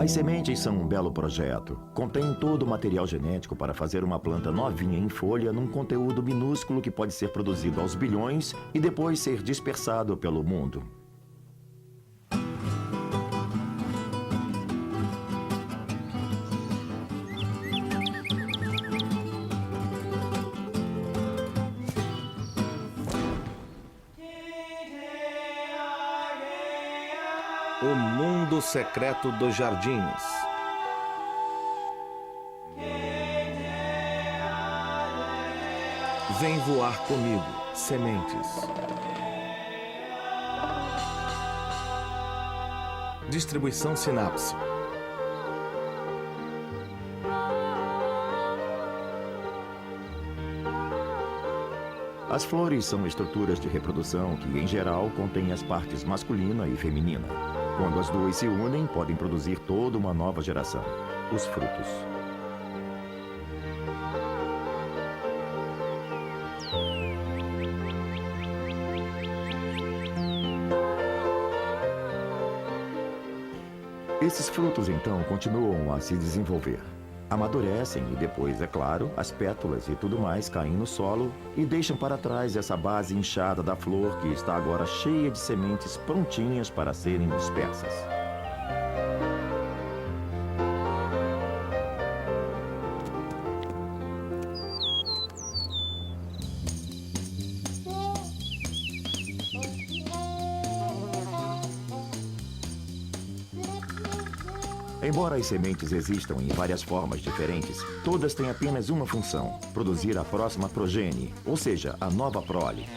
As sementes são um belo projeto. Contêm todo o material genético para fazer uma planta novinha em folha num conteúdo minúsculo que pode ser produzido aos bilhões e depois ser dispersado pelo mundo. O mundo secreto dos jardins. Vem voar comigo, sementes. Distribuição Sinapse. As flores são estruturas de reprodução que, em geral, contêm as partes masculina e feminina. Quando as duas se unem, podem produzir toda uma nova geração, os frutos. Esses frutos, então, continuam a se desenvolver. Amadurecem e depois, é claro, as pétalas e tudo mais caem no solo e deixam para trás essa base inchada da flor que está agora cheia de sementes prontinhas para serem dispersas. Embora as sementes existam em várias formas diferentes, todas têm apenas uma função: produzir a próxima progenie, ou seja, a nova prole.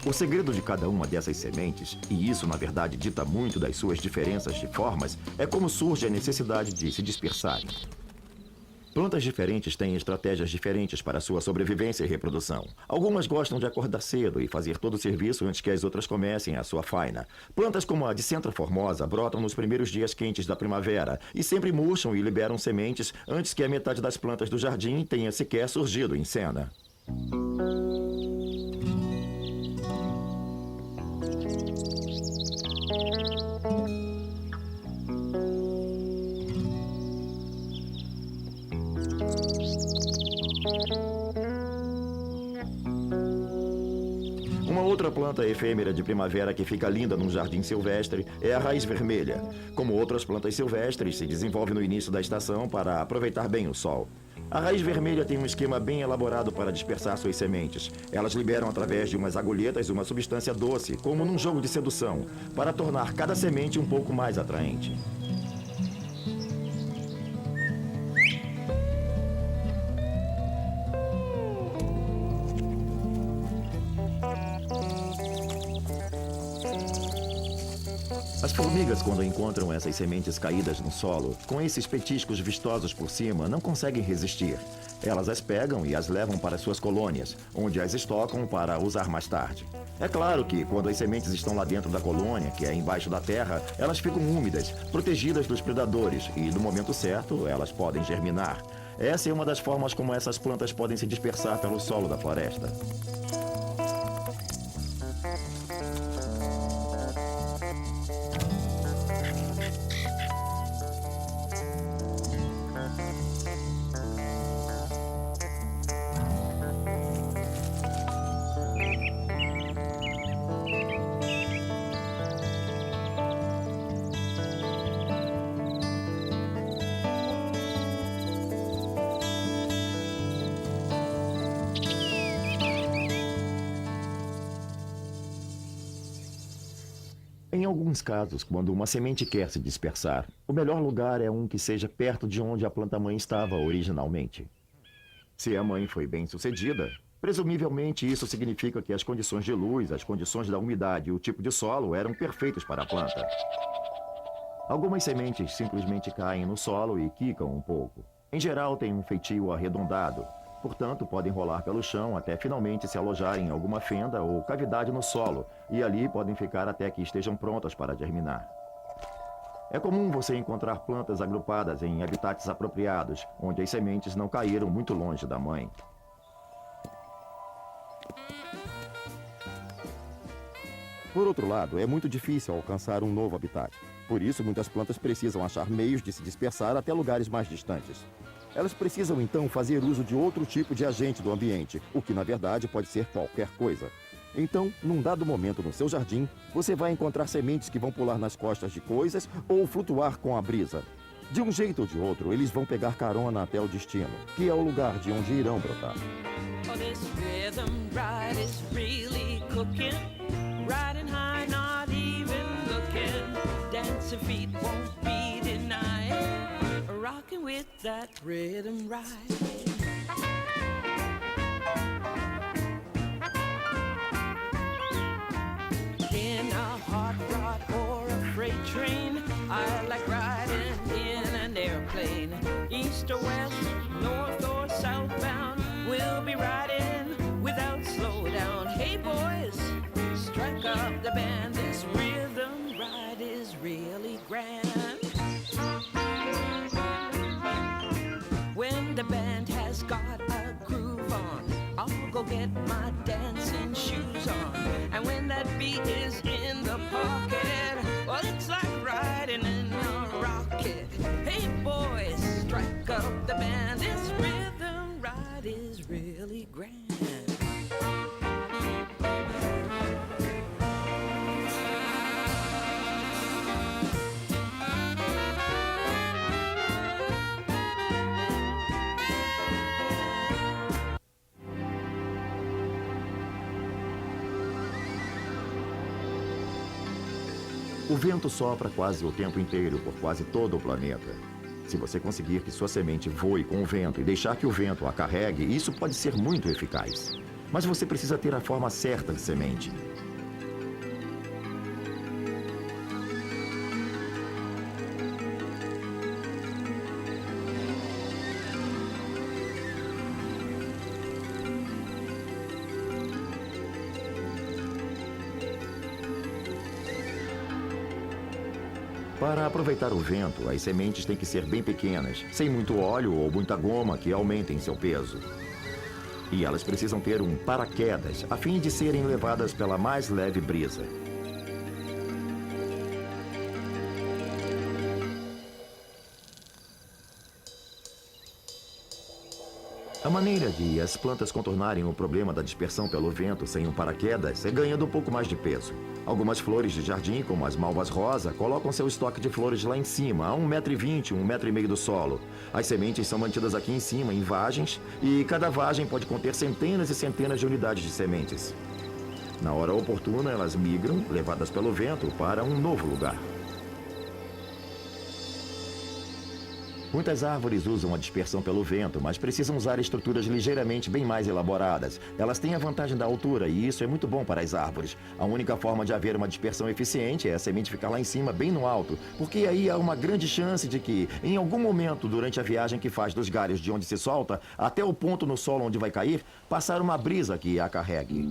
O segredo de cada uma dessas sementes, e isso na verdade dita muito das suas diferenças de formas, é como surge a necessidade de se dispersarem. Plantas diferentes têm estratégias diferentes para sua sobrevivência e reprodução. Algumas gostam de acordar cedo e fazer todo o serviço antes que as outras comecem a sua faina. Plantas como a Dicentra formosa brotam nos primeiros dias quentes da primavera e sempre murcham e liberam sementes antes que a metade das plantas do jardim tenha sequer surgido em cena. Uma outra planta efêmera de primavera que fica linda num jardim silvestre é a raiz vermelha. Como outras plantas silvestres, se desenvolve no início da estação para aproveitar bem o sol. A raiz vermelha tem um esquema bem elaborado para dispersar suas sementes. Elas liberam através de umas agulhetas uma substância doce, como num jogo de sedução, para tornar cada semente um pouco mais atraente. As formigas, quando encontram essas sementes caídas no solo, com esses petiscos vistosos por cima, não conseguem resistir. Elas as pegam e as levam para suas colônias, onde as estocam para usar mais tarde. É claro que, quando as sementes estão lá dentro da colônia, que é embaixo da terra, elas ficam úmidas, protegidas dos predadores, e no momento certo, elas podem germinar. Essa é uma das formas como essas plantas podem se dispersar pelo solo da floresta. Em alguns casos, quando uma semente quer se dispersar, o melhor lugar é um que seja perto de onde a planta-mãe estava originalmente. Se a mãe foi bem-sucedida, presumivelmente isso significa que as condições de luz, as condições da umidade e o tipo de solo eram perfeitos para a planta. Algumas sementes simplesmente caem no solo e quicam um pouco. Em geral, têm um feitio arredondado. Portanto, podem rolar pelo chão até finalmente se alojarem em alguma fenda ou cavidade no solo, e ali podem ficar até que estejam prontas para germinar. É comum você encontrar plantas agrupadas em habitats apropriados, onde as sementes não caíram muito longe da mãe. Por outro lado, é muito difícil alcançar um novo habitat. Por isso, muitas plantas precisam achar meios de se dispersar até lugares mais distantes. Elas precisam, então, fazer uso de outro tipo de agente do ambiente, o que, na verdade, pode ser qualquer coisa. Então, num dado momento no seu jardim, você vai encontrar sementes que vão pular nas costas de coisas ou flutuar com a brisa. De um jeito ou de outro, eles vão pegar carona até o destino, que é o lugar de onde irão brotar. Oh, this rhythm ride is really cooking. Riding high, not even looking. Dancing feet won't be denied. Rocking with that rhythm ride. In a hot rod or a freight train, I like riding in an airplane. East or west, north or southbound, we'll be riding without slowdown. Hey boys, strike up the band. This rhythm ride is really grand. When the band has got a groove on, I'll go get my dancing shoes on. And when that beat is in the pocket, well, it's like riding in a rocket. Hey boys, strike up the band. This rhythm ride is really grand. O vento sopra quase o tempo inteiro por quase todo o planeta. Se você conseguir que sua semente voe com o vento e deixar que o vento a carregue, isso pode ser muito eficaz. Mas você precisa ter a forma certa de semente. Para aproveitar o vento, as sementes têm que ser bem pequenas, sem muito óleo ou muita goma que aumentem seu peso. E elas precisam ter um paraquedas, a fim de serem levadas pela mais leve brisa. A maneira de as plantas contornarem o problema da dispersão pelo vento sem um paraquedas é ganhando um pouco mais de peso. Algumas flores de jardim, como as malvas rosa, colocam seu estoque de flores lá em cima, a 1,20 m, 1,5 m do solo. As sementes são mantidas aqui em cima, em vagens, e cada vagem pode conter centenas e centenas de unidades de sementes. Na hora oportuna, elas migram, levadas pelo vento, para um novo lugar. Muitas árvores usam a dispersão pelo vento, mas precisam usar estruturas ligeiramente bem mais elaboradas. Elas têm a vantagem da altura e isso é muito bom para as árvores. A única forma de haver uma dispersão eficiente é a semente ficar lá em cima, bem no alto, porque aí há uma grande chance de que, em algum momento durante a viagem que faz dos galhos de onde se solta até o ponto no solo onde vai cair, passar uma brisa que a carregue.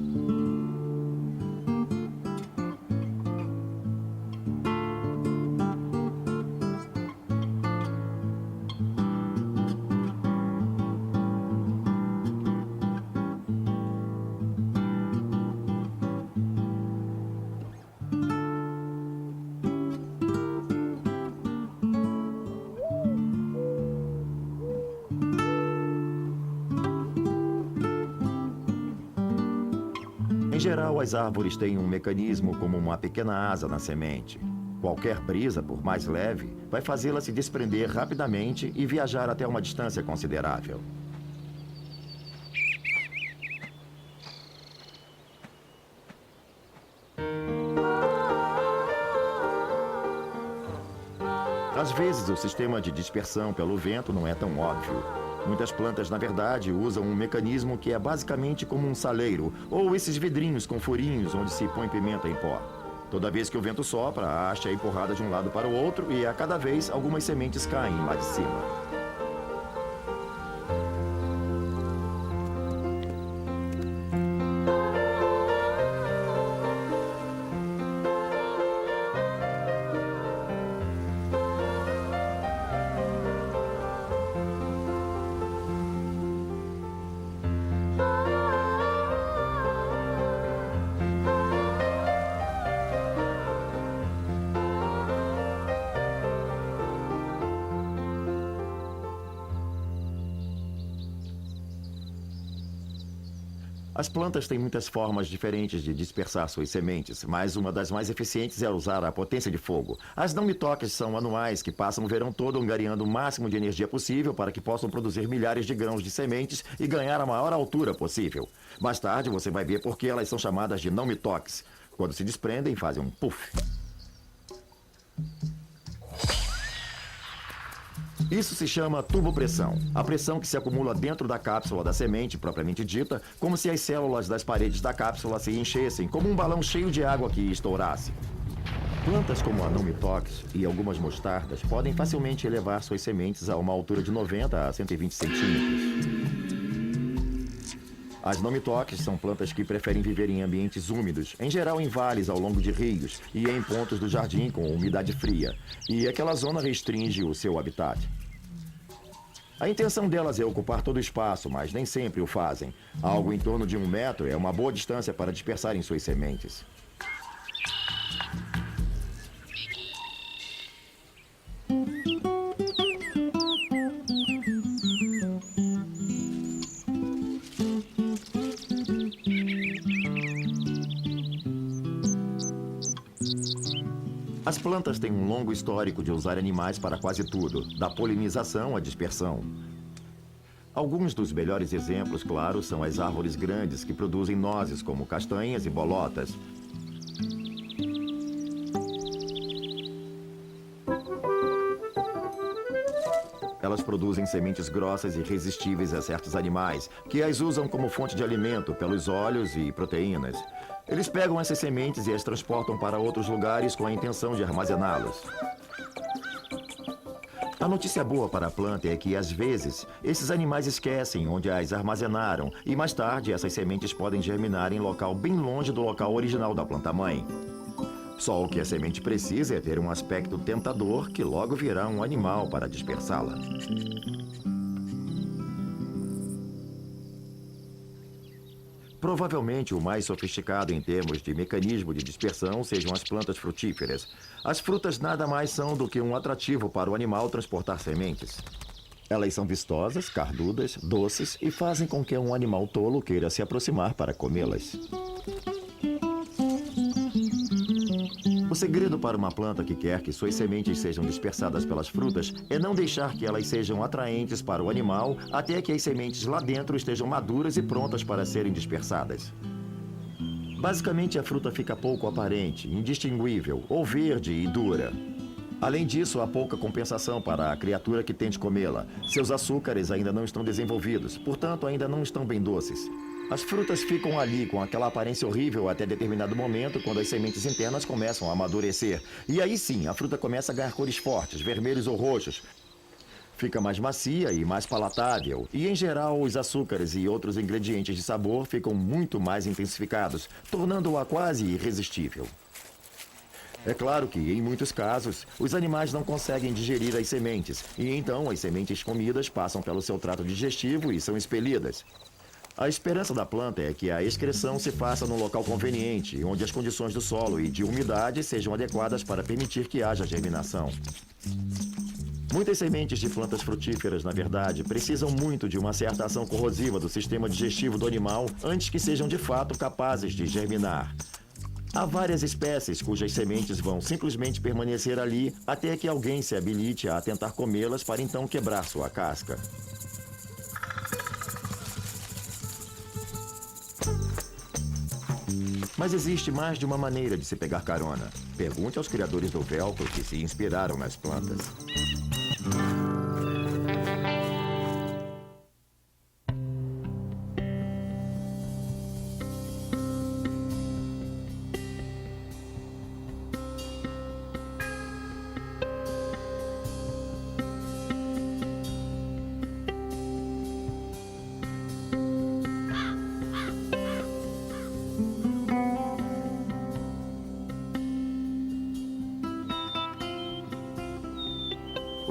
Em geral, as árvores têm um mecanismo como uma pequena asa na semente. Qualquer brisa, por mais leve, vai fazê-la se desprender rapidamente e viajar até uma distância considerável. Às vezes, o sistema de dispersão pelo vento não é tão óbvio. Muitas plantas, na verdade, usam um mecanismo que é basicamente como um saleiro, ou esses vidrinhos com furinhos onde se põe pimenta em pó. Toda vez que o vento sopra, a haste é empurrada de um lado para o outro e a cada vez algumas sementes caem lá de cima. As plantas têm muitas formas diferentes de dispersar suas sementes, mas uma das mais eficientes é usar a potência de fogo. As não-mitoques são anuais que passam o verão todo angariando o máximo de energia possível para que possam produzir milhares de grãos de sementes e ganhar a maior altura possível. Mais tarde você vai ver por que elas são chamadas de não-mitoques. Quando se desprendem, fazem um puff. Isso se chama turbopressão. A pressão que se acumula dentro da cápsula da semente, propriamente dita, como se as células das paredes da cápsula se enchessem, como um balão cheio de água que estourasse. Plantas como a não-mitoques e algumas mostardas podem facilmente elevar suas sementes a uma altura de 90 a 120 centímetros. As não-mitoques são plantas que preferem viver em ambientes úmidos, em geral em vales ao longo de rios e em pontos do jardim com umidade fria. E aquela zona restringe o seu habitat. A intenção delas é ocupar todo o espaço, mas nem sempre o fazem. Algo em torno de 1 metro é uma boa distância para dispersarem suas sementes. As plantas têm um longo histórico de usar animais para quase tudo, da polinização à dispersão. Alguns dos melhores exemplos, claro, são as árvores grandes que produzem nozes, como castanhas e bolotas. Elas produzem sementes grossas e irresistíveis a certos animais, que as usam como fonte de alimento pelos óleos e proteínas. Eles pegam essas sementes e as transportam para outros lugares com a intenção de armazená-las. A notícia boa para a planta é que, às vezes, esses animais esquecem onde as armazenaram e, mais tarde, essas sementes podem germinar em local bem longe do local original da planta-mãe. Só o que a semente precisa é ter um aspecto tentador que logo virá um animal para dispersá-la. Provavelmente o mais sofisticado em termos de mecanismo de dispersão sejam as plantas frutíferas. As frutas nada mais são do que um atrativo para o animal transportar sementes. Elas são vistosas, carnudas, doces e fazem com que um animal tolo queira se aproximar para comê-las. O segredo para uma planta que quer que suas sementes sejam dispersadas pelas frutas é não deixar que elas sejam atraentes para o animal até que as sementes lá dentro estejam maduras e prontas para serem dispersadas. Basicamente, a fruta fica pouco aparente, indistinguível ou verde e dura. Além disso, há pouca compensação para a criatura que tente comê-la. Seus açúcares ainda não estão desenvolvidos, portanto, ainda não estão bem doces. As frutas ficam ali com aquela aparência horrível até determinado momento, quando as sementes internas começam a amadurecer. E aí sim, a fruta começa a ganhar cores fortes, vermelhos ou roxos. Fica mais macia e mais palatável. E, em geral, os açúcares e outros ingredientes de sabor ficam muito mais intensificados, tornando-a quase irresistível. É claro que, em muitos casos, os animais não conseguem digerir as sementes, e então as sementes comidas passam pelo seu trato digestivo e são expelidas. A esperança da planta é que a excreção se faça num local conveniente, onde as condições do solo e de umidade sejam adequadas para permitir que haja germinação. Muitas sementes de plantas frutíferas, na verdade, precisam muito de uma certa ação corrosiva do sistema digestivo do animal antes que sejam de fato capazes de germinar. Há várias espécies cujas sementes vão simplesmente permanecer ali até que alguém se habilite a tentar comê-las para então quebrar sua casca. Mas existe mais de uma maneira de se pegar carona. Pergunte aos criadores do velcro que se inspiraram nas plantas.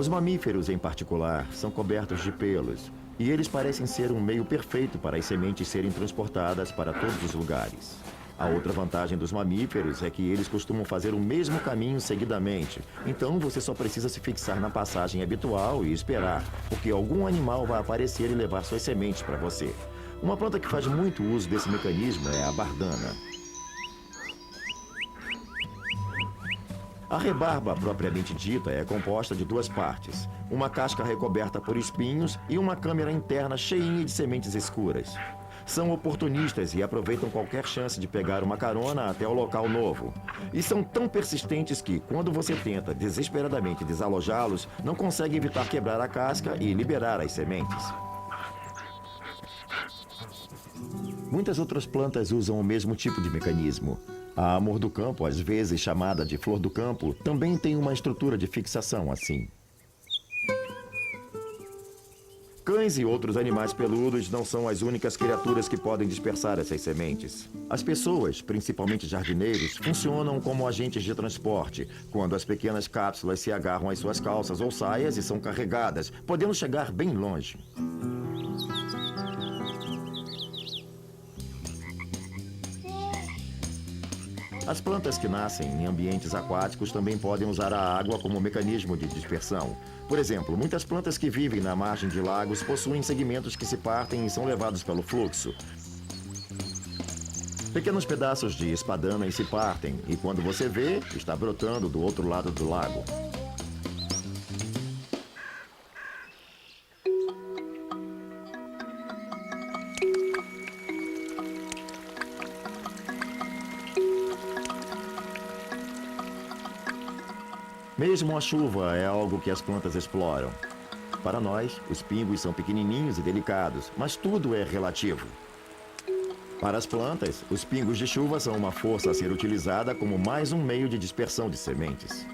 Os mamíferos, em particular, são cobertos de pelos, e eles parecem ser um meio perfeito para as sementes serem transportadas para todos os lugares. A outra vantagem dos mamíferos é que eles costumam fazer o mesmo caminho seguidamente, então você só precisa se fixar na passagem habitual e esperar, porque algum animal vai aparecer e levar suas sementes para você. Uma planta que faz muito uso desse mecanismo é a bardana. A rebarba, propriamente dita, é composta de duas partes. Uma casca recoberta por espinhos e uma câmara interna cheinha de sementes escuras. São oportunistas e aproveitam qualquer chance de pegar uma carona até o local novo. E são tão persistentes que, quando você tenta desesperadamente desalojá-los, não consegue evitar quebrar a casca e liberar as sementes. Muitas outras plantas usam o mesmo tipo de mecanismo. A amor do campo, às vezes chamada de flor do campo, também tem uma estrutura de fixação assim. Cães e outros animais peludos não são as únicas criaturas que podem dispersar essas sementes. As pessoas, principalmente jardineiros, funcionam como agentes de transporte, quando as pequenas cápsulas se agarram às suas calças ou saias e são carregadas, podendo chegar bem longe. As plantas que nascem em ambientes aquáticos também podem usar a água como mecanismo de dispersão. Por exemplo, muitas plantas que vivem na margem de lagos possuem segmentos que se partem e são levados pelo fluxo. Pequenos pedaços de espadanas se partem e quando você vê, está brotando do outro lado do lago. Mesmo a chuva é algo que as plantas exploram. Para nós, os pingos são pequenininhos e delicados, mas tudo é relativo. Para as plantas, os pingos de chuva são uma força a ser utilizada como mais um meio de dispersão de sementes.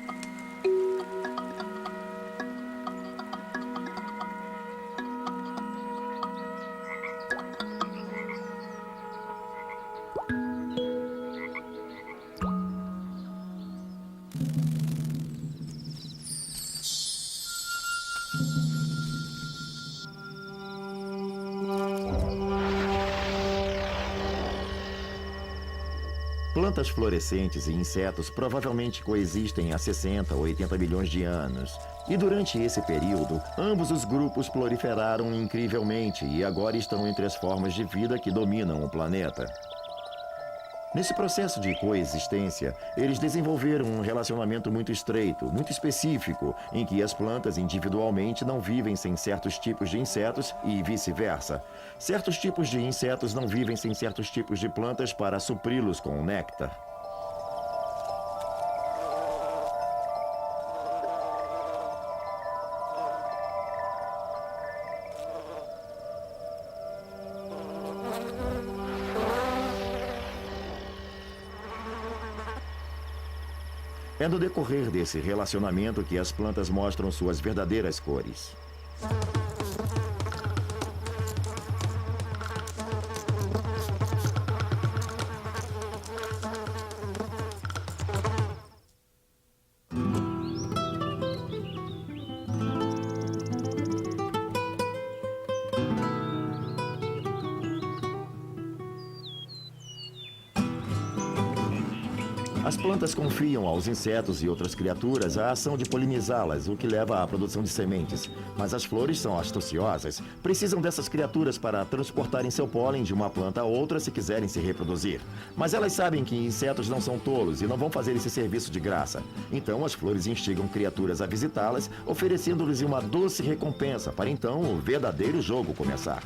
Plantas florescentes e insetos provavelmente coexistem há 60 ou 80 milhões de anos. E durante esse período, ambos os grupos proliferaram incrivelmente e agora estão entre as formas de vida que dominam o planeta. Nesse processo de coexistência, eles desenvolveram um relacionamento muito estreito, muito específico, em que as plantas individualmente não vivem sem certos tipos de insetos e vice-versa. Certos tipos de insetos não vivem sem certos tipos de plantas para supri-los com o néctar. É no decorrer desse relacionamento que as plantas mostram suas verdadeiras cores. As plantas confiam aos insetos e outras criaturas a ação de polinizá-las, o que leva à produção de sementes. Mas as flores são astuciosas, precisam dessas criaturas para transportarem seu pólen de uma planta a outra se quiserem se reproduzir. Mas elas sabem que insetos não são tolos e não vão fazer esse serviço de graça. Então as flores instigam criaturas a visitá-las, oferecendo-lhes uma doce recompensa para então o verdadeiro jogo começar.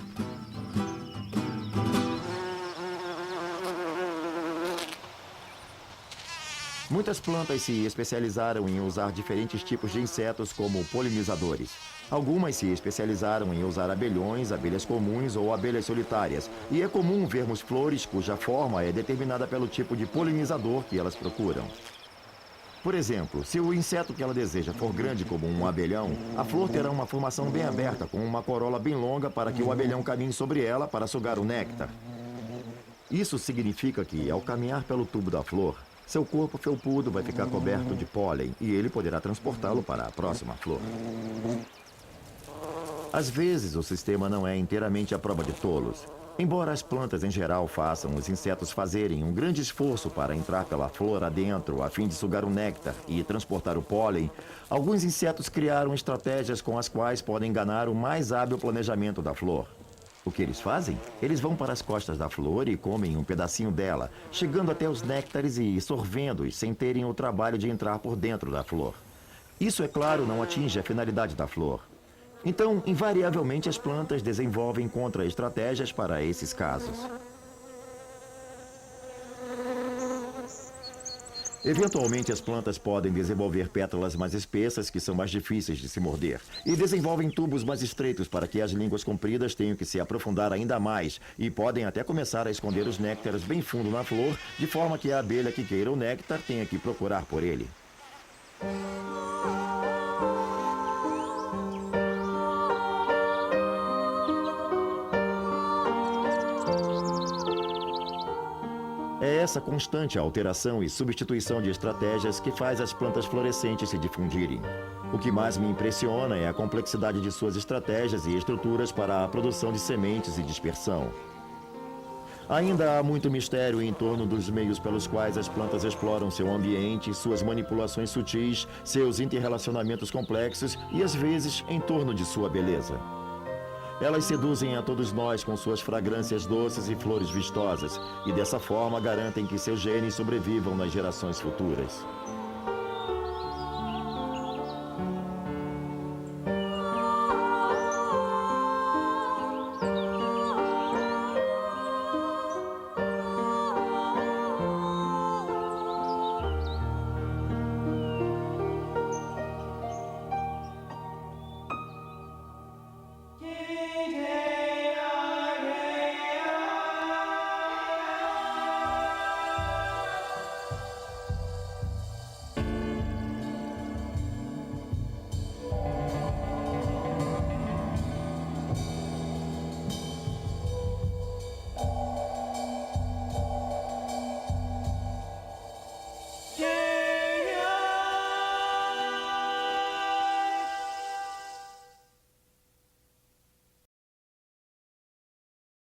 Muitas plantas se especializaram em usar diferentes tipos de insetos como polinizadores. Algumas se especializaram em usar abelhões, abelhas comuns ou abelhas solitárias. E é comum vermos flores cuja forma é determinada pelo tipo de polinizador que elas procuram. Por exemplo, se o inseto que ela deseja for grande como um abelhão, a flor terá uma formação bem aberta, com uma corola bem longa para que o abelhão caminhe sobre ela para sugar o néctar. Isso significa que, ao caminhar pelo tubo da flor, seu corpo felpudo vai ficar coberto de pólen e ele poderá transportá-lo para a próxima flor. Às vezes, o sistema não é inteiramente à prova de tolos. Embora as plantas em geral façam os insetos fazerem um grande esforço para entrar pela flor adentro a fim de sugar o néctar e transportar o pólen, alguns insetos criaram estratégias com as quais podem enganar o mais hábil planejamento da flor. O que eles fazem? Eles vão para as costas da flor e comem um pedacinho dela, chegando até os néctares e sorvendo-os sem terem o trabalho de entrar por dentro da flor. Isso, é claro, não atinge a finalidade da flor. Então, invariavelmente, as plantas desenvolvem contra-estratégias para esses casos. Eventualmente, as plantas podem desenvolver pétalas mais espessas, que são mais difíceis de se morder, e desenvolvem tubos mais estreitos para que as línguas compridas tenham que se aprofundar ainda mais, e podem até começar a esconder os néctares bem fundo na flor, de forma que a abelha que queira o néctar tenha que procurar por ele. É essa constante alteração e substituição de estratégias que faz as plantas florescentes se difundirem. O que mais me impressiona é a complexidade de suas estratégias e estruturas para a produção de sementes e dispersão. Ainda há muito mistério em torno dos meios pelos quais as plantas exploram seu ambiente, suas manipulações sutis, seus interrelacionamentos complexos e, às vezes, em torno de sua beleza. Elas seduzem a todos nós com suas fragrâncias doces e flores vistosas, e dessa forma garantem que seus genes sobrevivam nas gerações futuras.